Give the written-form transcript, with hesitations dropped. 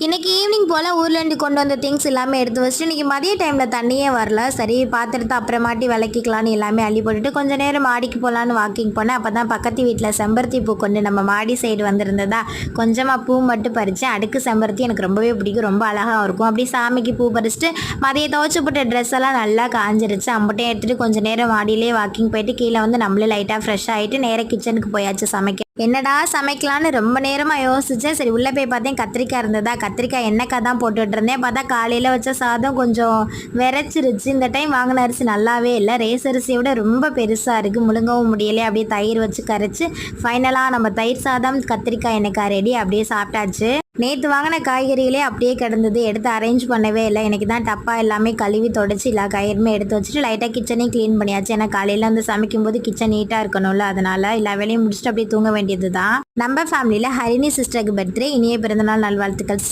இன்றைக்கி ஈவினிங் போல் ஊர்லேருந்து கொண்டு வந்த திங்ஸ் எல்லாமே எடுத்து வச்சுட்டு இன்றைக்கி மதிய டைமில் தண்ணியே வரல. சரி பாத்திரத்தை அப்புறமாட்டி விளக்கிக்கலான்னு எல்லாமே அள்ளி போட்டுட்டு கொஞ்சம் நேரம் மாடிக்கு போகலான்னு வாக்கிங் போனேன். அப்போ தான் பக்கத்து வீட்டில் செம்பருத்தி பூ கொண்டு நம்ம மாடி சைடு வந்திருந்ததா கொஞ்சமாக பூ மட்டும் பறித்தேன். அடுக்கு செம்பருத்தி எனக்கு ரொம்பவே பிடிக்கும், ரொம்ப அழகாக இருக்கும். அப்படி சாமிக்கு பூ பறிச்சுட்டு மதியம் துவச்சி போட்ட ட்ரெஸ் எல்லாம் நல்லா காஞ்சிருச்சு. அம்பட்டையும் எடுத்துகிட்டு கொஞ்சம் நேரம் மாடியிலே வாக்கிங் போயிட்டு கீழே வந்து நம்மளே லைட்டாக ஃப்ரெஷ் ஆகிட்டு நேராக கிச்சனுக்கு போயாச்சு சமைக்க. என்னடா சமைக்கலான்னு ரொம்ப நேரமாக யோசித்தேன். சரி உள்ளே போய் பார்த்தேன் கத்திரிக்காய் இருந்ததா, கத்திரிக்காய் எண்ணெய்க்காய் தான் போட்டுட்டு இருந்தேன். பார்த்தா காலையில் வச்ச சாதம் கொஞ்சம் விரைச்சிருச்சு. இந்த டைம் வாங்கின அரிசி நல்லாவே இல்லை, ரேஸ் அரிசியை விட ரொம்ப பெருசாக இருக்குது, முழுங்கவும் முடியலை. அப்படியே தயிர் வச்சு கரைச்சி ஃபைனலாக நம்ம தயிர் சாதம் கத்திரிக்காய் எண்ணெய்க்காய் ரெடி. அப்படியே சாப்பிட்டாச்சு. நேற்று வாங்கின காய்கறிகளே அப்படியே கிடந்தது, எடுத்து அரேஞ்ச் பண்ணவே இல்லை. எனக்கு தான் டப்பா எல்லாமே கழுவி தொடச்சி எல்லா காய்கறியுமே எடுத்து வச்சுட்டு லைட்டாக கிச்சனையும் க்ளீன் பண்ணியாச்சு. ஏன்னா காலையில் வந்து சமைக்கும்போது கிச்சன் நீட்டாக இருக்கணும்ல, அதனால் எல்லா வேலையும் முடிச்சுட்டு அப்படியே தூங்க வேண்டியது தான். நம்ம ஃபேமிலியில் ஹரிணி சிஸ்டருக்கு பர்த்டே. இனிய பிறந்தநாள் நல்வாழ்த்துக்கள்.